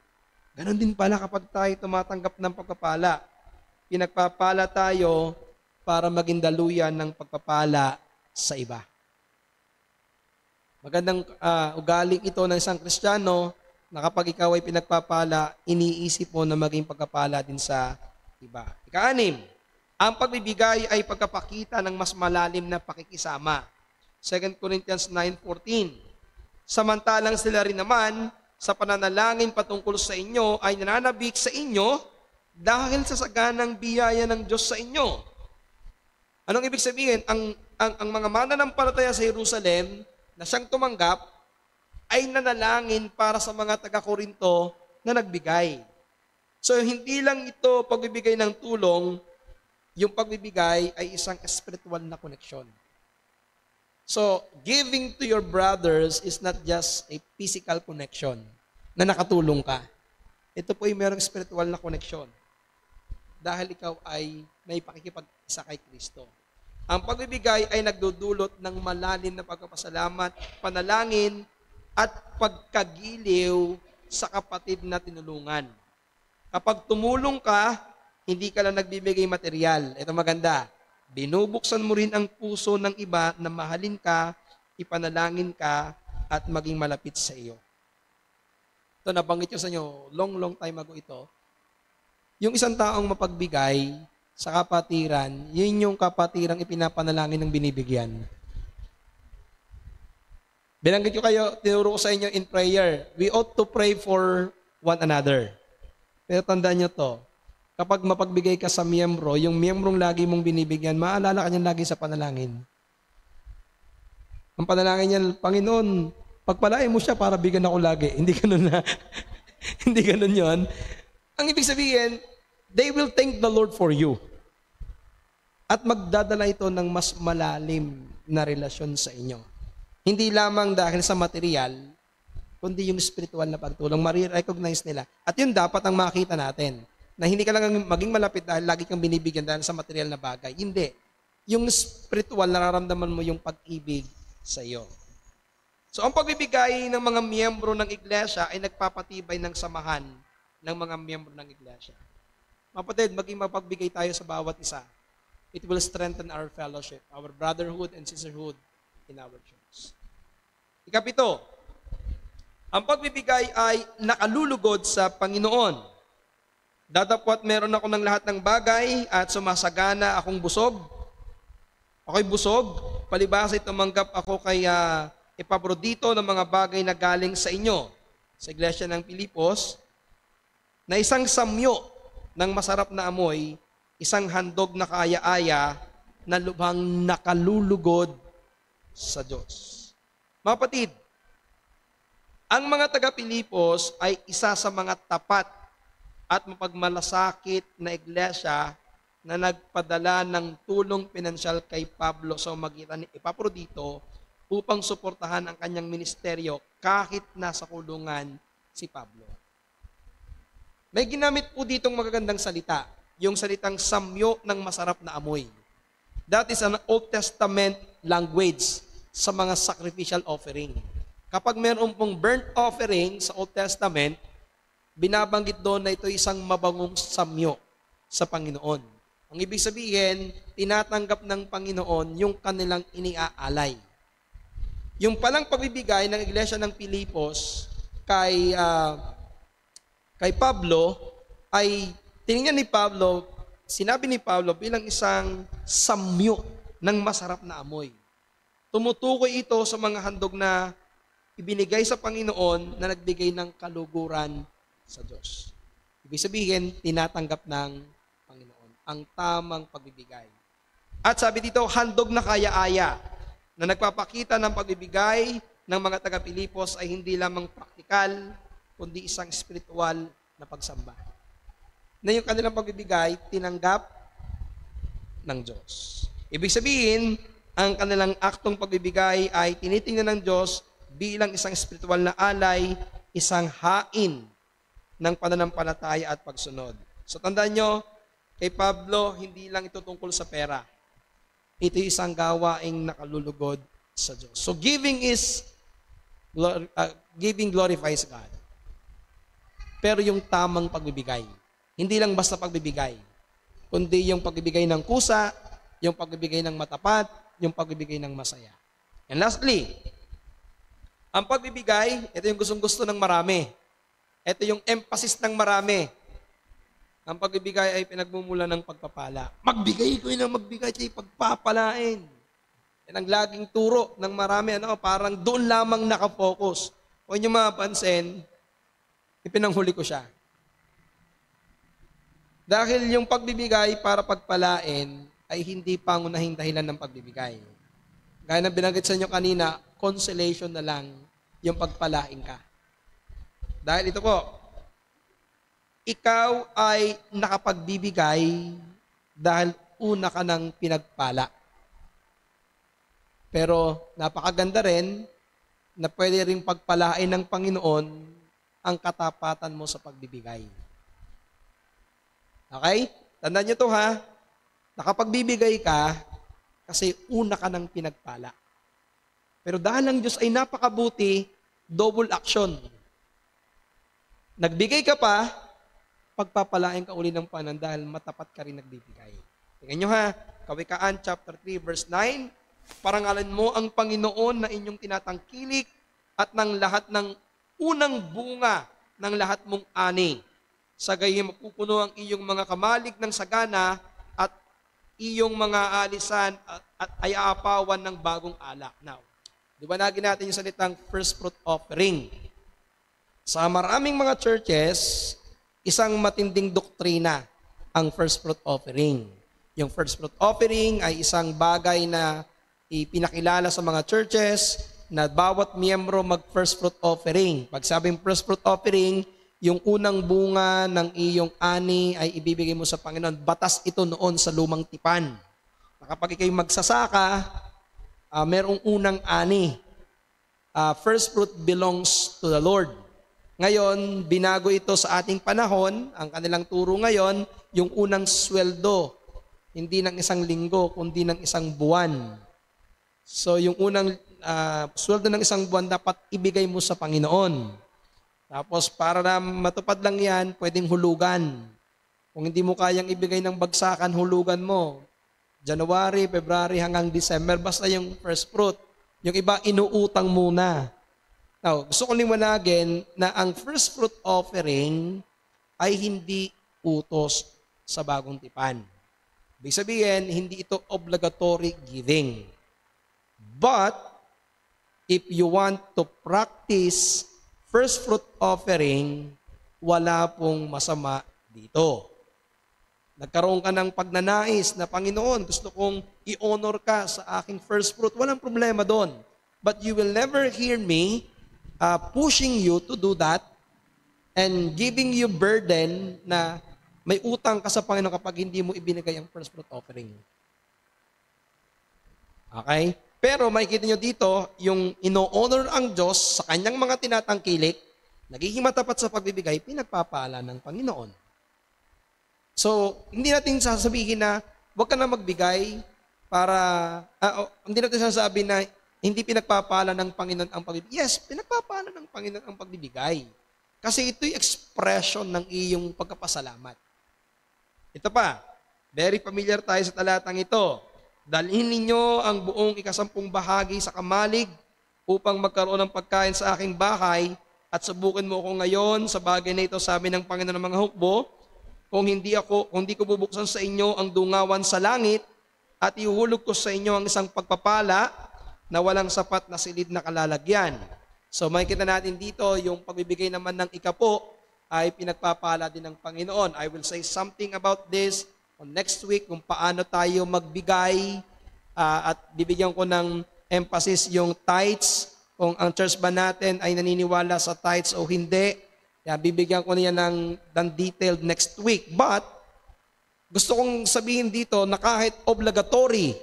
S1: Ganon din pala kapag tayo tumatanggap ng pagpapala. Pinagpapala tayo para maging daluyan ng pagpapala sa iba. Magandang ugaling ito ng isang Kristiyano na kapag ikaw ay pinagpapala, iniisip mo na maging pagpapala din sa iba. Ika-6, ang pagbibigay ay pagkapakita ng mas malalim na pakikisama. 2 Corinthians 9:14. Samantalang sila rin naman sa pananalangin patungkol sa inyo ay nananabik sa inyo dahil sa saganang biyaya ng Diyos sa inyo. Anong ibig sabihin? Ang mga mananampalataya sa Jerusalem na siyang tumanggap ay nanalangin para sa mga taga-Korinto na nagbigay. So hindi lang ito pagbibigay ng tulong, yung pagbibigay ay isang spiritual na connection. So, giving to your brothers is not just a physical connection na nakatulong ka. Ito po ay mayroong spiritual na connection dahil ikaw ay may pakikipag-isa kay Kristo. Ang pagbibigay ay nagdudulot ng malalim na pagpapasalamat, panalangin, at pagkagiliw sa kapatid na tinulungan. Kapag tumulong ka, hindi ka lang nagbibigay material. Ito maganda. Binubuksan mo rin ang puso ng iba na mahalin ka, ipanalangin ka, at maging malapit sa iyo. Ito, nabanggit ko sa inyo, long time ago ito. Yung isang taong mapagbigay sa kapatiran, yun yung kapatirang ipinapanalangin ng binibigyan. Binanggit ko kayo, tinuro ko sa inyo in prayer, we ought to pray for one another. Pero tandaan nyo to, kapag mapagbigay ka sa miyembro, yung miyembrong lagi mong binibigyan, maalala ka niyan lagi sa panalangin. Ang panalangin niya, Panginoon, pagpalain mo siya para bigyan ako lagi. Hindi ganun na. Hindi ganun yun. Ang ibig sabihin, they will thank the Lord for you. At magdadala ito ng mas malalim na relasyon sa inyo. Hindi lamang dahil sa material, kundi yung spiritual na pagtulong, ma-recognize nila. At yun dapat ang makita natin. Na hindi ka lang maging malapit dahil lagi kang binibigyan dahil sa material na bagay. Hindi. yung spiritual, nararamdaman mo yung pag-ibig sa iyo. So ang pagbibigay ng mga miyembro ng iglesia ay nagpapatibay ng samahan ng mga miyembro ng iglesia. Kapatid, maging mapagbigay tayo sa bawat isa. It will strengthen our fellowship, our brotherhood and sisterhood in our church. Ikapito, ang pagbibigay ay nakalulugod sa Panginoon. Datapwat meron ako ng lahat ng bagay at sumasagana akong busog. Ako'y busog, palibhasa tumanggap ako kay Epaprodito ng mga bagay na galing sa inyo, sa iglesia ng Pilipos, na isang samyo ng masarap na amoy, isang handog na kaaya-aya na lubhang nakalulugod sa Diyos. Mga kapatid, ang mga taga-Pilipos ay isa sa mga tapat at mapagmalasakit na iglesia na nagpadala ng tulong pinansyal kay Pablo sa magitan ni Epaprodito upang suportahan ang kanyang ministeryo kahit nasa kulungan si Pablo. May ginamit po ditong magagandang salita, yung salitang samyo ng masarap na amoy. That is an Old Testament language sa mga sacrificial offering. Kapag meron pong burnt offering sa Old Testament, binabanggit doon na ito isang mabangong samyo sa Panginoon. Ang ibig sabihin, tinatanggap ng Panginoon yung kanilang iniaalay. Yung palang pagbibigay ng iglesia ng Pilipos kay Pablo ay tinignan ni Pablo, sinabi ni Pablo bilang isang samyo ng masarap na amoy. Tumutukoy ito sa mga handog na ibinigay sa Panginoon na nagbigay ng kaluguran sa Diyos. Ibig sabihin, tinatanggap ng Panginoon ang tamang pagbibigay. At sabi dito, handog na kaya-aya na nagpapakita ng pagbibigay ng mga taga-Pilipos ay hindi lamang praktikal, kundi isang spiritual na pagsamba. Na yung kanilang pagbibigay, tinanggap ng Diyos. Ibig sabihin, ang kanilang aktong pagbibigay ay tinitingnan ng Diyos bilang isang spiritual na alay, isang hain ng pananampalataya at pagsunod. So tandaan nyo, kay Pablo, hindi lang ito tungkol sa pera. Ito isang gawaing nakalulugod sa Diyos. So giving glorifies God. Pero yung tamang pagbibigay. Hindi lang basta pagbibigay, kundi yung pagbibigay ng kusa, yung pagbibigay ng matapat, yung pagbibigay ng masaya. And lastly, ang pagbibigay, ito yung gustong-gusto ng marami. Ito yung emphasis ng marami. Ang pagbibigay ay pinagmumula ng pagpapala. Magbigay ko yun ang magbigay, siya pagpapalain. Yan ang laging turo ng marami. Parang doon lamang nakafocus. Kung inyo mapapansin, ipinanghuli ko siya. Dahil yung pagbibigay para pagpalain ay hindi pangunahing dahilan ng pagbibigay. Gaya na binanggit sa inyo kanina, consolation na lang yung pagpalain ka. Dahil ito po, ikaw ay nakapagbibigay dahil una ka ng pinagpala. Pero napakaganda rin na pwede rin pagpalain ng Panginoon ang katapatan mo sa pagbibigay. Okay? Tandaan nyo to ha. Nakapagbibigay ka kasi una ka ng pinagpala. Pero dahil ang Diyos ay napakabuti, double action. Nagbigay ka pa, pagpapalain ka uli ng Panginoon dahil matapat ka rin nagbibigay. Tingnan nyo ha, Kawikaan chapter 3 verse 9, parangalan mo ang Panginoon na inyong tinatangkilik at ng lahat ng unang bunga ng lahat mong ani. Sa gayon mapupuno ang iyong mga kamalig ng sagana at iyong mga alisan at ay aapawan ng bagong alak. Now, di ba nagin natin yung salitang first fruit offering? Sa maraming mga churches, isang matinding doktrina ang first fruit offering. Yung first fruit offering ay isang bagay na ipinakilala sa mga churches na bawat miyembro mag-first fruit offering. Pag sabing first fruit offering, yung unang bunga ng iyong ani ay ibibigay mo sa Panginoon. Batas ito noon sa lumang tipan. Kapag ikay magsasaka, merong unang ani. First fruit belongs to the Lord. Ngayon, binago ito sa ating panahon. Ang kanilang turo ngayon, yung unang sweldo Hindi ng isang linggo, kundi ng isang buwan. So yung unang sweldo ng isang buwan dapat ibigay mo sa Panginoon. Tapos para na matupad lang yan, pwedeng hulugan. Kung hindi mo kayang ibigay ng bagsakan, hulugan mo. January, February hanggang December, basta yung first fruit. Yung iba, inuutang muna. Now, gusto ko liwanagin na ang first fruit offering ay hindi utos sa bagong tipan. Ibig sabihin, hindi ito obligatory giving. But, if you want to practice first fruit offering, wala pong masama dito. Nagkaroon ka ng pagnanais na, Panginoon, gusto kong i-honor ka sa aking first fruit. Walang problema doon. But you will never hear me pushing you to do that and giving you burden na may utang ka sa Panginoon kapag hindi mo ibinigay ang first fruit offering. Okay? Pero makikita nyo dito, yung ino-honor ang Diyos sa kanyang mga tinatangkilik, nagiging matapat sa pagbibigay, pinagpapala ng Panginoon. So, hindi natin sasabihin na huwag ka na magbigay para, hindi natin sasabihin na hindi pinagpapala ng Panginoon ang pagbibigay. Yes, pinagpapala ng Panginoon ang pagbibigay. Kasi ito'y expression ng iyong pagkapasalamat. Ito pa, very familiar tayo sa talatang ito. Dalhin ninyo ang buong 10 bahagi sa kamalig upang magkaroon ng pagkain sa aking bahay at subukin mo ako ngayon sa bagay na ito, sabi ng Panginoon ng mga hukbo, kung hindi ko bubuksan sa inyo ang dungawan sa langit at ihuhulog ko sa inyo ang isang pagpapala na walang sapat na silid na kalalagyan. So makikita natin dito yung pagbibigay naman ng ikapo ay pinagpapala din ng Panginoon. I will say something about this on next week kung paano tayo magbigay at bibigyan ko ng emphasis yung tithes, kung ang church ba natin ay naniniwala sa tithes o hindi. Bibigyan ko niya ng detailed next week. But gusto kong sabihin dito na kahit obligatory,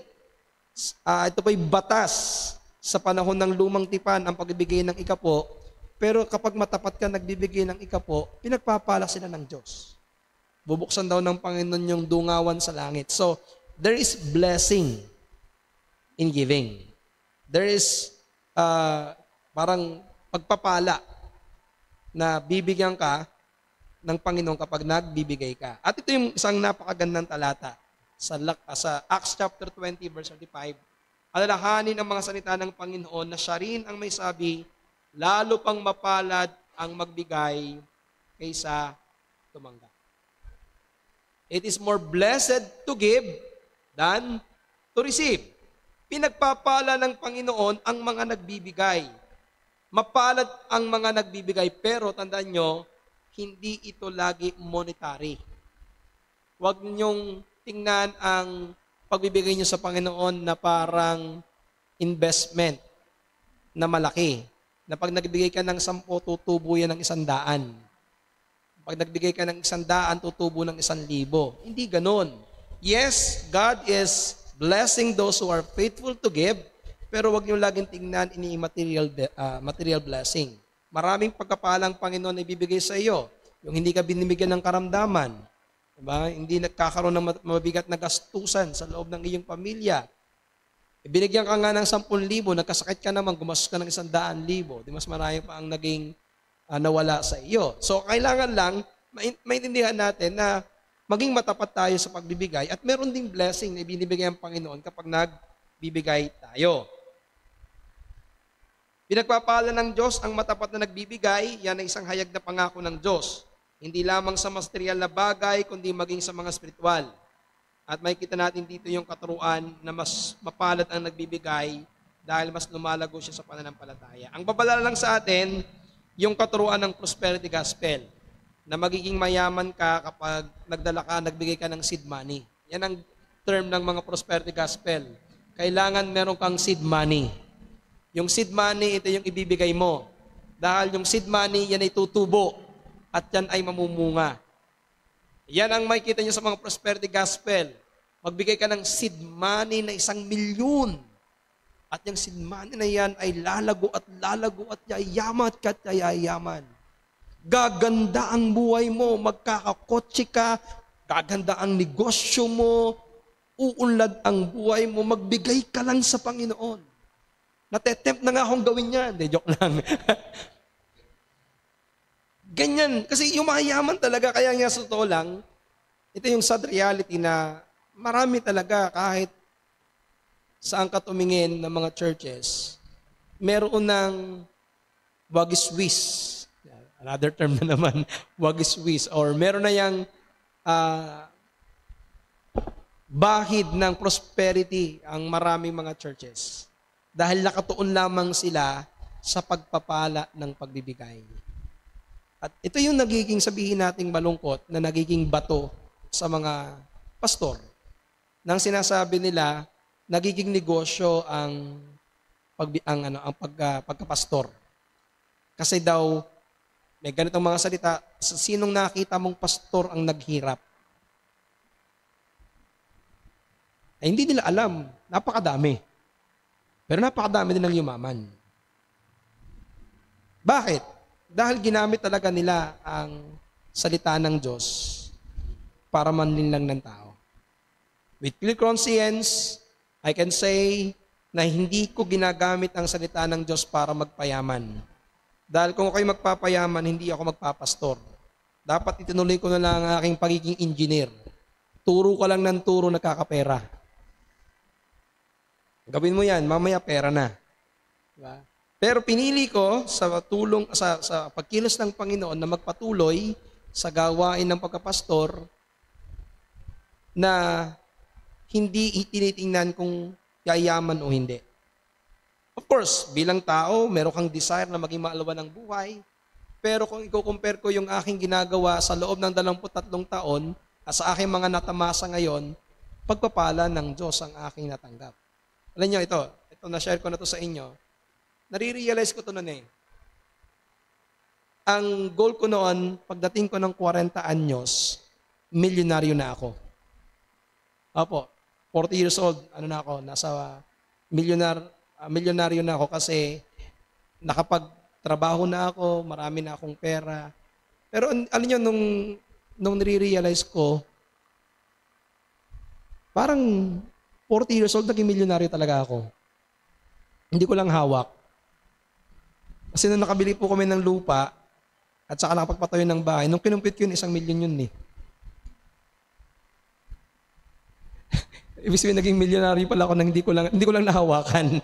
S1: ito po'y batas sa panahon ng lumang tipan ang pagbibigay ng ikapo, pero kapag matapat ka nagbibigay ng ikapo, pinagpapala sila ng Diyos. Bubuksan daw ng Panginoon yung dungawan sa langit. So, there is blessing in giving. There is parang pagpapala na bibigyan ka ng Panginoon kapag nagbibigay ka. At ito yung isang napakagandang talata sa Acts chapter 20 verse 35. Alalahanin ang mga salita ng Panginoon na siya rin ang may sabi, lalo pang mapalad ang magbigay kaysa tumanggap. It is more blessed to give than to receive. Pinagpapala ng Panginoon ang mga nagbibigay. Mapalad ang mga nagbibigay, pero tandaan nyo, hindi ito lagi monetary. Huwag niyong tingnan ang pagbibigay niyo sa Panginoon na parang investment na malaki. Na pag nagbigay ka ng 10, tutubo yan ng 100. Pag nagbigay ka ng 100, tutubo ng 1,000. Hindi ganun. Yes, God is blessing those who are faithful to give, pero wag niyo laging tingnan material blessing. Maraming pagkapalang Panginoon na ibibigay sa iyo. Yung hindi ka binibigyan ng karamdaman, diba? Hindi nagkakaroon ng mabigat na gastusan sa loob ng iyong pamilya. Binigyan ka nga ng 10,000, nagkasakit ka naman, gumastos ka ng 100,000. Di mas marami pa ang naging nawala sa iyo. So, kailangan lang maintindihan natin na maging matapat tayo sa pagbibigay at meron ding blessing na ibinibigay ang Panginoon kapag nagbibigay tayo. Pinagpapala ng Diyos ang matapat na nagbibigay, yan ay isang hayag na pangako ng Diyos. Hindi lamang sa material na bagay, kundi maging sa mga spiritual. At makikita natin dito yung katuruan na mas mapalad ang nagbibigay dahil mas lumalago siya sa pananampalataya. Ang babala lang sa atin, yung katuruan ng prosperity gospel, na magiging mayaman ka kapag nagbigay ka ng seed money. Yan ang term ng mga prosperity gospel. Kailangan meron kang seed money. Yung seed money, ito yung ibibigay mo. Dahil yung seed money, yan ay tutubo at yan ay mamumunga. Yan ang makikita nyo sa mga prosperity gospel. Magbigay ka ng seed money na 1,000,000. At yung seed money na yan ay lalago at yayaman at yayaman. Gaganda ang buhay mo, magkakakotse ka, gaganda ang negosyo mo, uunlad ang buhay mo, magbigay ka lang sa Panginoon. Natetempt na nga akong gawin yan. Hindi, joke lang. Ganyan. Kasi yung mayayaman talaga, kaya nga sa totoo lang, ito yung sad reality na marami talaga kahit saan ka tumingin ng mga churches, meron ng wagiswis. Another term na naman, wagiswis. Or meron na yung bahid ng prosperity ang maraming mga churches. Dahil nakatuon lamang sila sa pagpapala ng pagbibigay. At ito yung nagiging, sabihin nating malungkot, na nagiging bato sa mga pastor. Nang sinasabi nila, nagiging negosyo ang pagkapastor. Kasi daw, may ganitong mga salita, sinong nakita mong pastor ang naghirap? Ay, hindi nila alam. Napakadami. Pero napakadami din ng yumaman. Bakit? Dahil ginamit talaga nila ang salita ng Diyos para manlinlang ng tao. With clear conscience, I can say na hindi ko ginagamit ang salita ng Diyos para magpayaman. Dahil kung ako'y magpapayaman, hindi ako magpapastor. Dapat itinuloy ko na lang ang aking pagiging engineer. Turo ka lang ng turo, nakakapera. Gawin mo yan, mamaya pera na. Diba? Pero pinili ko sa tulong sa pagkilos ng Panginoon na magpatuloy sa gawain ng pagkapastor na hindi tinitingnan kung yayaman o hindi. Of course, bilang tao, meron kang desire na maging maalawan ng buhay. Pero kung i-compare ko yung aking ginagawa sa loob ng 23 taon at sa aking mga natamasa ngayon, pagpapala ng Diyos ang aking natanggap. Alam niyo, ito na-share ko na to sa inyo. Nare-realize ko to noon eh. Ang goal ko noon, pagdating ko ng 40 anyos, milyonaryo na ako. Opo, 40 years old, na ako, nasa milyonaryo na ako kasi nakapagtrabaho na ako, marami na akong pera. Pero alam niyo, nung nare-realize ko, parang 40 years old, naging milyonaryo talaga ako. Hindi ko lang hawak. Kasi nung nakabili po kami ng lupa, at saka nakapagpatayo ng bahay, nung kinumpit ko yun, 1 milyon yun eh. Ibig sabihin, naging milyonaryo pala ako nang hindi ko lang nahawakan.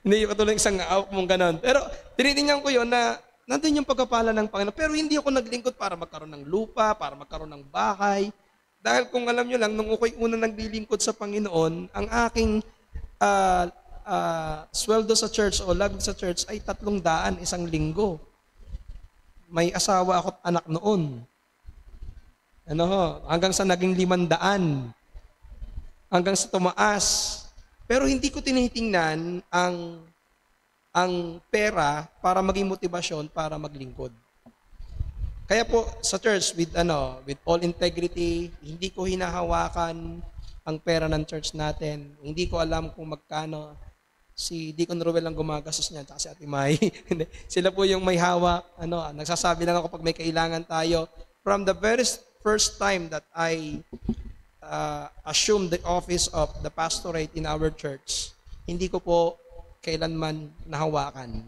S1: Hindi yung katulad isang out mong ganon. Pero tinitingnan ko yun na nandun yung pagkapala ng Panginoon. Pero hindi ako naglingkod para magkaroon ng lupa, para magkaroon ng bahay. Dahil kung alam nyo lang, nung ako'y una naglilingkod sa Panginoon, ang aking sweldo sa church o lag sa church ay 300 isang linggo. May asawa ako at anak noon. Hanggang sa naging 500. Hanggang sa tumaas. Pero hindi ko tinitingnan ang pera para maging motibasyon para maglingkod. Kaya po sa church with all integrity, hindi ko hinahawakan ang pera ng church natin. Hindi ko alam kung magkano. Si Deacon Ruel ang gumagastos niyan, tsaka si Ate May. Sila po yung may hawak. Nagsasabi lang ako pag may kailangan tayo. From the very first time that I assumed the office of the pastorate in our church, hindi ko po kailanman nahawakan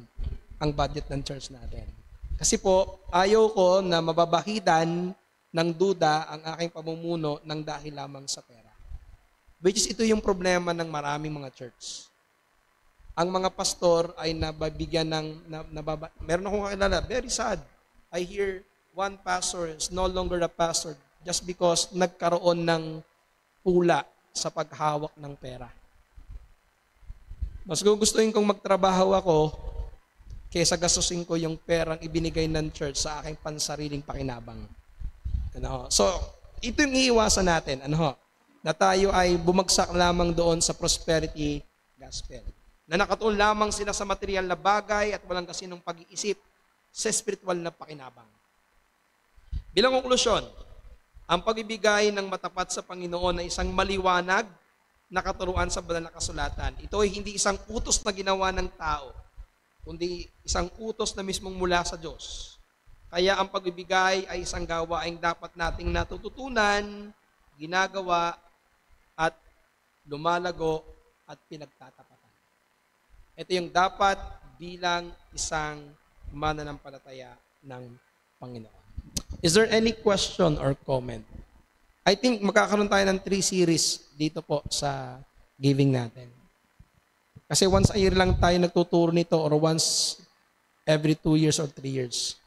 S1: ang budget ng church natin. Kasi po, ayaw ko na mababahidan ng duda ang aking pamumuno ng dahil lamang sa pera. Which is ito yung problema ng maraming mga church. Ang mga pastor ay nababigyan meron akong kakilala, very sad. I hear one pastor is no longer a pastor just because nagkaroon ng pula sa paghawak ng pera. Mas gugustuhin kong magtrabaho ako kaysa gastusin ko yung perang ibinigay ng church sa aking pansariling pakinabang. So, ito yung iiwasan natin. Na tayo ay bumagsak lamang doon sa prosperity gospel. Na nakatuon lamang sila sa material na bagay at walang kasinong pag-iisip sa spiritual na pakinabang. Bilang konklusyon, ang pagbibigay ng matapat sa Panginoon ay isang maliwanag na katuruan sa banal na kasulatan. Ito ay hindi isang utos na ginawa ng tao, kundi isang utos na mismong mula sa Diyos. Kaya ang pagbibigay ay isang gawaing dapat nating natututunan, ginagawa, at lumalago at pinagtatapatan. Ito yung dapat bilang isang mananampalataya ng Panginoon. Is there any question or comment? I think magkakaroon tayo ng 3 series dito po sa giving natin. Kasi once a year lang tayo nagtuturo nito or once every 2 years or 3 years.